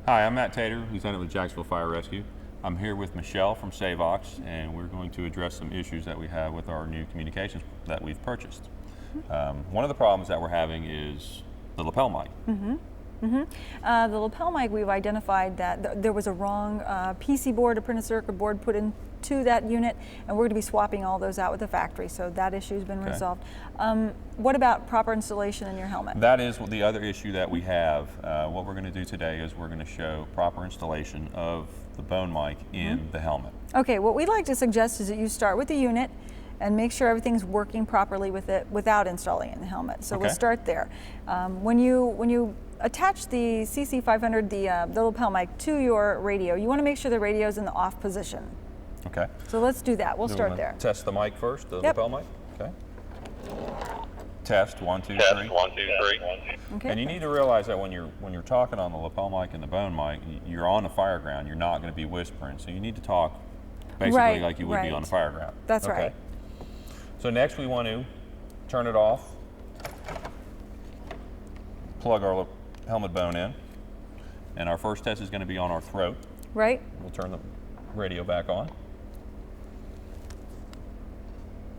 Hi, I'm Matt Tater, Lieutenant with Jacksonville Fire Rescue. I'm here with Michelle from SAVOX, and we're going to address some issues that we have with our new communications that we've purchased. One of the problems that we're having is the lapel mic. The lapel mic, we've identified that there was a wrong PC board, a printed circuit board put into that unit, and we're going to be swapping all those out with the factory, so that issue's been resolved. What about proper installation in your helmet? That is the other issue that we have. What we're going to do today is we're going to show proper installation of the bone mic in the helmet. Okay, what we'd like to suggest is that you start with the unit and make sure everything's working properly with it without installing it in the helmet. So we'll start there. When you attach the CC500, the lapel mic, to your radio, you want to make sure the radio is in the off position. Okay. So let's do that. We'll start there. Test the mic first, the lapel mic. Okay. Test 1, 2, 3. Test 1, 2, 3. Okay. And you need to realize that when you're talking on the lapel mic and the bone mic, you're on the fire ground. You're not going to be whispering, so you need to talk basically like you would be on the fire ground. That's right. So next we want to turn it off, plug our helmet bone in, and our first test is going to be on our throat. Right. We'll turn the radio back on.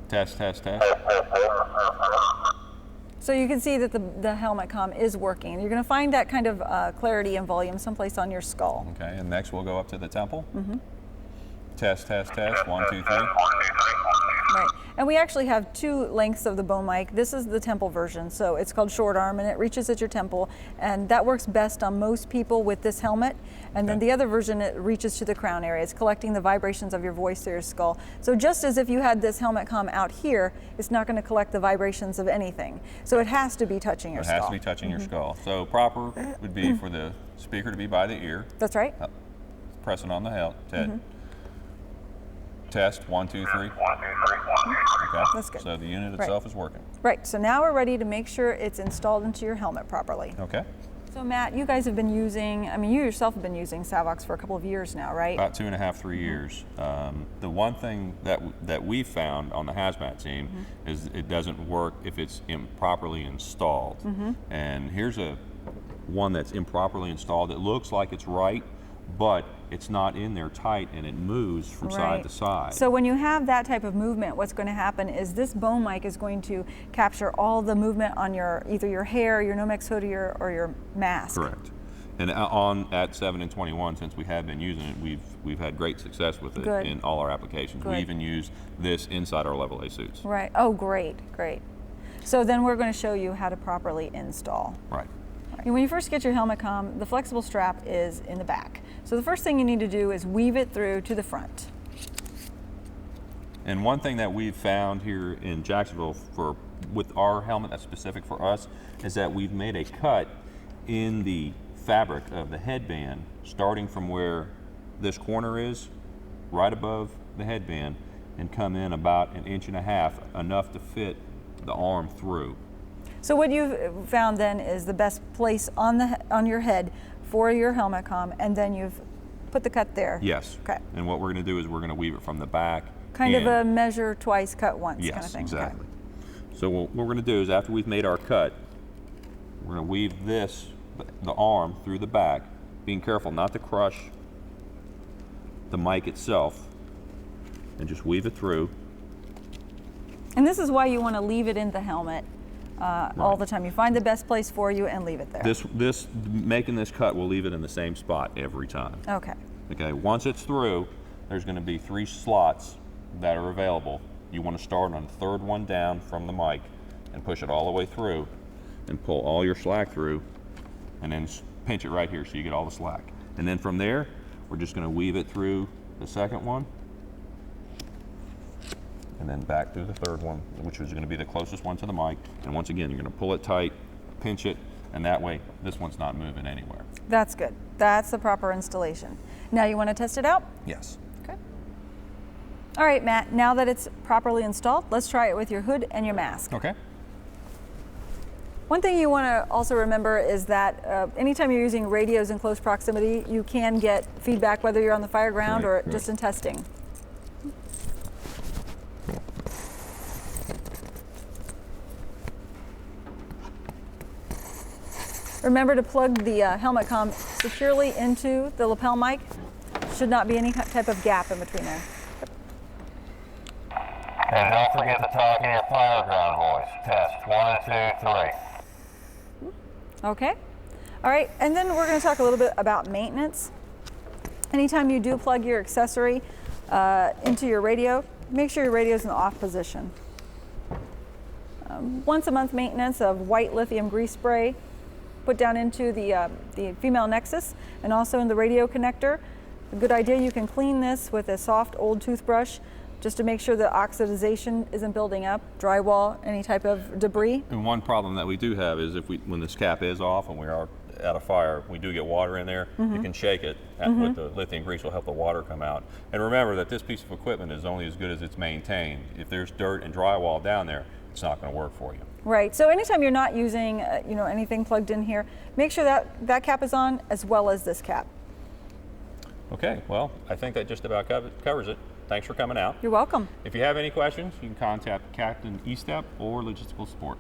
Test, test, test. So you can see that the helmet comm is working. You're going to find that kind of clarity and volume someplace on your skull. Okay, and next we'll go up to the temple. Test, test, test. 1, 2, 3. Right. And we actually have two lengths of the bone mic. This is the temple version, so it's called short arm, and it reaches at your temple, and that works best on most people with this helmet. And then the other version, it reaches to the crown area. It's collecting the vibrations of your voice through your skull. So just as if you had this helmet comm out here, it's not going to collect the vibrations of anything. So it has to be touching your skull. It has to be touching your skull. So proper would be for the speaker to be by the ear. That's right. Pressing on the head. Test 1, 2, 3. Okay. That's good. So the unit itself is working. Right. So now we're ready to make sure it's installed into your helmet properly. Okay. So Matt, you guys have been using, you yourself have been using SAVOX for a couple of years now, right? About 2.5, 3 years. The one thing that we found on the hazmat team is it doesn't work if it's improperly installed. And here's one that's improperly installed. It looks like it's right, but it's not in there tight, and it moves from side to side. So when you have that type of movement, what's going to happen is this bone mic is going to capture all the movement on either your hair, your Nomex hoodie, or your mask. Correct. And at 7 and 21, since we have been using it, we've had great success with it in all our applications. We even use this inside our level A suits. Right. Oh, great, great. So then we're going to show you how to properly install. Right. When you first get your helmet comm, the flexible strap is in the back. So the first thing you need to do is weave it through to the front. And one thing that we've found here in Jacksonville with our helmet that's specific for us is that we've made a cut in the fabric of the headband, starting from where this corner is, right above the headband, and come in about 1.5 inches, enough to fit the arm through. So what you've found then is the best place on your head for your helmet comm, and then you've put the cut there. Yes. Okay. And what we're going to do is we're going to weave it from the back. Kind of a measure twice, cut once kind of thing. Yes, exactly. So what we're going to do is after we've made our cut, we're going to weave the arm through the back, being careful not to crush the mic itself, and just weave it through. And this is why you want to leave it in the helmet all the time. You find the best place for you and leave it there. Making this cut, we'll leave it in the same spot every time. Okay. Okay, once it's through, there's going to be 3 slots that are available. You want to start on the third one down from the mic and push it all the way through and pull all your slack through, and then pinch it right here so you get all the slack. And then from there, we're just going to weave it through the second one, and then back through the third one, which is going to be the closest one to the mic. And once again, you're going to pull it tight, pinch it, and that way this one's not moving anywhere. That's good. That's the proper installation. Now you want to test it out? Yes. Okay. All right, Matt, now that it's properly installed, let's try it with your hood and your mask. Okay. One thing you want to also remember is that anytime you're using radios in close proximity, you can get feedback whether you're on the fire ground or just in testing. Remember to plug the helmet comm securely into the lapel mic. Should not be any type of gap in between there. And don't forget to talk in your final ground voice. Test 1, 2, 3. Okay. All right, and then we're going to talk a little bit about maintenance. Anytime you do plug your accessory into your radio, make sure your radio is in the off position. Once a month maintenance of white lithium grease spray put down into the female nexus and also in the radio connector. A good idea, you can clean this with a soft old toothbrush just to make sure that oxidization isn't building up, drywall, any type of debris. And one problem that we do have is when this cap is off and we are out of fire, we do get water in there, you can shake it with the lithium grease will help the water come out. And remember that this piece of equipment is only as good as it's maintained. If there's dirt and drywall down there, it's not going to work for you. Right, so anytime you're not using anything plugged in here, make sure that that cap is on as well as this cap. Okay, well, I think that just about covers it. Thanks for coming out. You're welcome. If you have any questions, you can contact Captain Estep or Logistical Support.